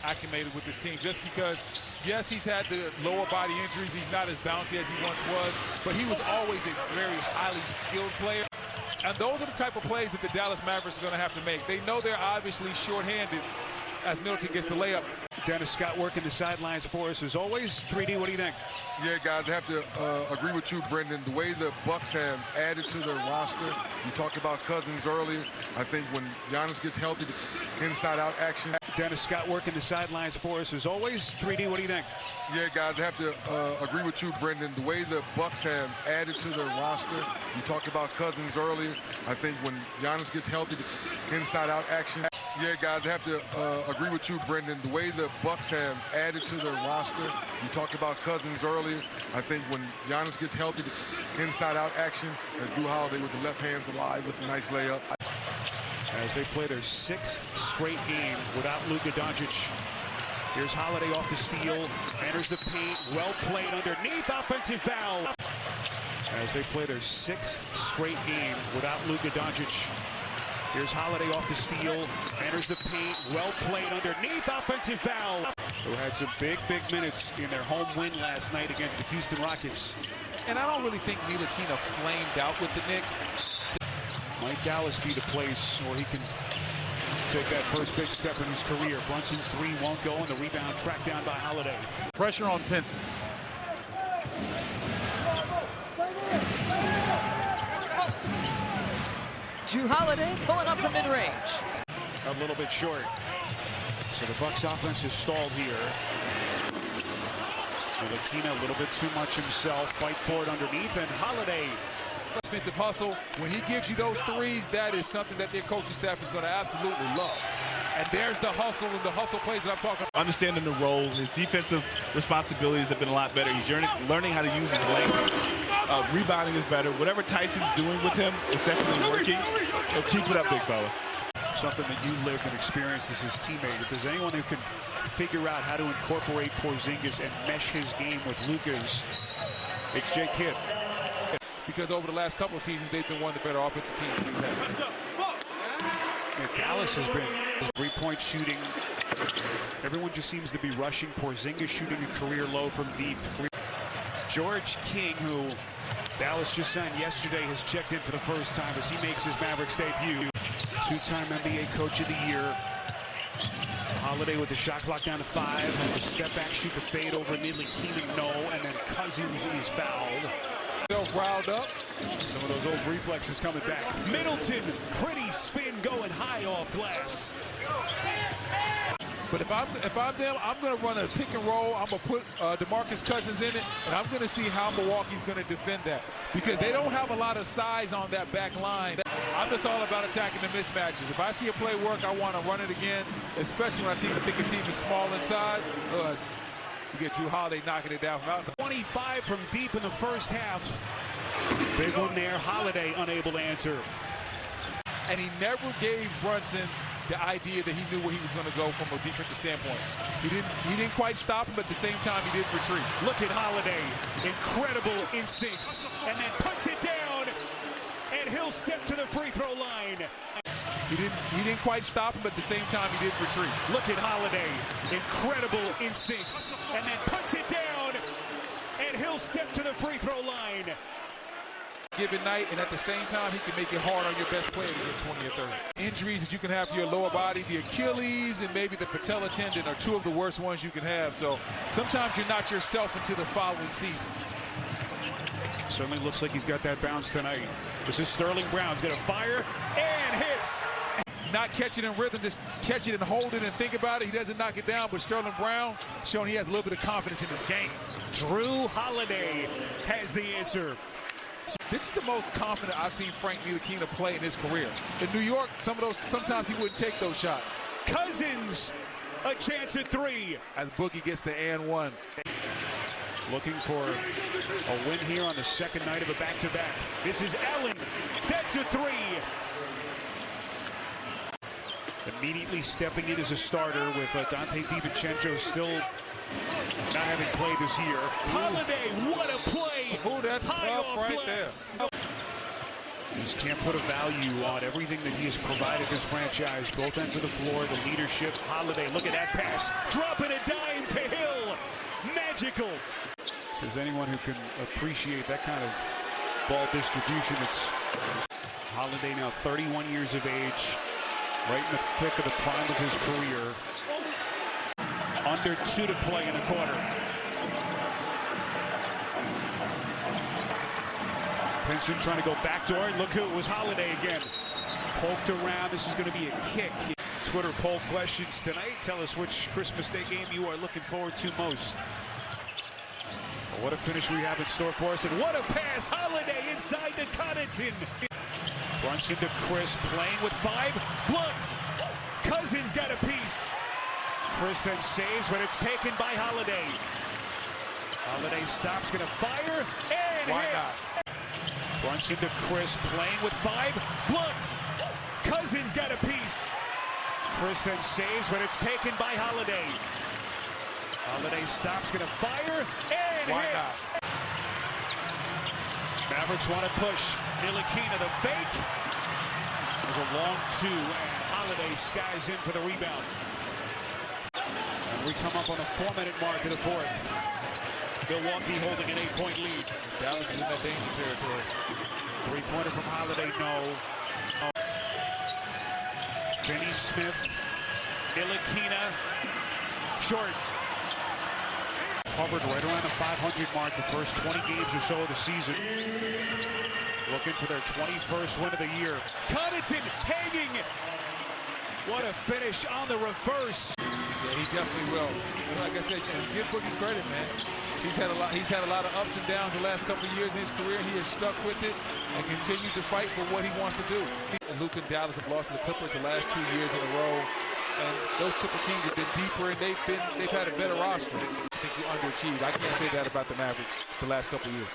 acclimated with this team just because, yes, he's had the lower body injuries. He's not as bouncy as he once was, but he was always a very highly skilled player. And those are the type of plays that the Dallas Mavericks are going to have to make. They know they're obviously shorthanded as Middleton gets the layup. Dennis Scott working the sidelines for us as always. 3D, what do you think? Yeah, guys, I have to agree with you, Brendan. The way the Bucks have added to their roster, you talked about Cousins earlier. I think when Giannis gets healthy, the inside-out action. Dennis Scott working the sidelines for us as always. 3D, what do you think? Yeah, guys, I have to agree with you, Brendan. The way the Bucks have added to their roster, you talked about Cousins earlier. I think when Giannis gets healthy, the inside-out action. Yeah, guys, I have to agree with you, Brendan. The way the Bucks have added to their roster, you talked about Cousins earlier. I think when Giannis gets healthy, the inside-out action, as Jrue Holiday with the left hands alive with a nice layup. As they play their 6th straight game without Luka Doncic. Here's Holiday off the steal, enters the paint, well played underneath, offensive foul. As they play their 6th straight game without Luka Doncic. Here's Holiday off the steal, enters the paint, well played underneath, offensive foul. Who had some big minutes in their home win last night against the Houston Rockets. And I don't really think Ntilikina flamed out with the Knicks. Might Dallas be the place where he can take that first big step in his career? Brunson's 3 won't go, and the rebound tracked down by Holiday. Pressure on Pinson. Jrue Holiday pulling up from mid-range. A little bit short. So the Bucks offense is stalled here. Ntilikina a little bit too much himself. Fight for it underneath, and Holiday. Offensive hustle. When he gives you those threes, that is something that their coaching staff is going to absolutely love. And there's the hustle and the hustle plays that I'm talking about. Understanding the role, his defensive responsibilities have been a lot better. He's learning how to use his length. Rebounding is better. Whatever Tyson's doing with him is definitely working. So keep it up, big fella. Something that you lived and experienced as his teammate. If there's anyone who can figure out how to incorporate Porzingis and mesh his game with Luka's, it's Jay Kidd. Because over the last couple of seasons, they've been one of the better offensive teams. Yeah, Dallas has been 3-point shooting. Everyone just seems to be rushing. Porzingis shooting a career low from deep. George King, who Dallas just signed yesterday, has checked in for the first time as he makes his Mavericks debut. 2-time NBA Coach of the Year. Holiday with the shot clock down to 5. Has the step back, shoot the fade over Ntilikina, no, and then Cousins is fouled. Riled up. Some of those old reflexes coming back. Middleton, pretty spin going high off glass. But if I'm them, I'm going to run a pick and roll. I'm going to put DeMarcus Cousins in it, and I'm going to see how Milwaukee's going to defend that. Because they don't have a lot of size on that back line. I'm just all about attacking the mismatches. If I see a play work, I want to run it again, especially when I think a team is small inside. You get Jrue Holiday knocking it down from outside. 25 from deep in the first half. Big one there. Holiday unable to answer. And he never gave Brunson the idea that he knew where he was going to go from a defensive standpoint. He didn't quite stop him, but at the same time, he didn't retreat. Look at Holiday. Incredible instincts. And then puts it down. And he'll step to the free throw line. He didn't quite stop him, but at the same time, he didn't retreat. Look at Holiday. Incredible instincts. And then puts it down. And he'll step to the free throw line. Given night, and at the same time, he can make it hard on your best player to get 20 or 30. Injuries that you can have to your lower body, the Achilles and maybe the patella tendon are 2 of the worst ones you can have. So sometimes you're not yourself until the following season. Certainly looks like he's got that bounce tonight. This is Sterling Brown's going to fire and hits. Not catch it in rhythm, just catch it and hold it and think about it. He doesn't knock it down, but Sterling Brown showing he has a little bit of confidence in his game. Jrue Holiday has the answer. This is the most confident I've seen Frank Ntilikina play in his career. In New York, sometimes he wouldn't take those shots. Cousins, a chance at 3. As Boogie gets the and 1. Looking for a win here on the second night of a back-to-back. This is Allen. That's a 3. Immediately stepping in as a starter with Dante DiVincenzo still not having played this year. Holiday, what a play! Oh, that's high tough off right glass. there. Just can't put a value on everything that he has provided this franchise. Both ends of the floor, the leadership. Holiday, look at that pass. Dropping a dime to Hill. Magical. If there's anyone who can appreciate that kind of ball distribution, it's Holiday, now 31 years of age. Right in the thick of the prime of his career. Under 2 to play in the quarter. Pinson trying to go backdoor. Look who it was, Holiday again. Poked around. This is going to be a kick. Twitter poll questions tonight. Tell us which Christmas Day game you are looking forward to most. Well, what a finish we have in store for us. And what a pass. Holiday inside to Connaughton. Brunson to Chris, playing with 5. Blunt. Cousins got a piece. Chris then saves, but it's taken by Holiday. Holiday stops, going to fire, and hits. Brunson to Chris, playing with 5. Blunt. Cousins got a piece. Chris then saves, but it's taken by Holiday. Holiday stops, going to fire, and hits. Mavericks want to push. Ntilikina the fake. There's a long 2, and Holiday skies in for the rebound. And we come up on the 4-minute mark of the 4th. Milwaukee holding an 8-point lead. Dallas is in that danger territory. 3-pointer from Holiday, no. Finney-Smith, Ntilikina, short. Hovered right around the 500 mark the first 20 games or so of the season. Looking for their 21st win of the year. Connaughton hanging. What a finish on the reverse. Yeah, he definitely will. Like I said, give Boogie credit, man. He's had a lot of ups and downs the last couple of years in his career. He has stuck with it and continued to fight for what he wants to do. And Luka and Dallas have lost to the Clippers the last 2 years in a row. And those Clipper teams have been deeper, and they've had a better roster. I think you underachieved. I can't say that about the Mavericks the last couple of years.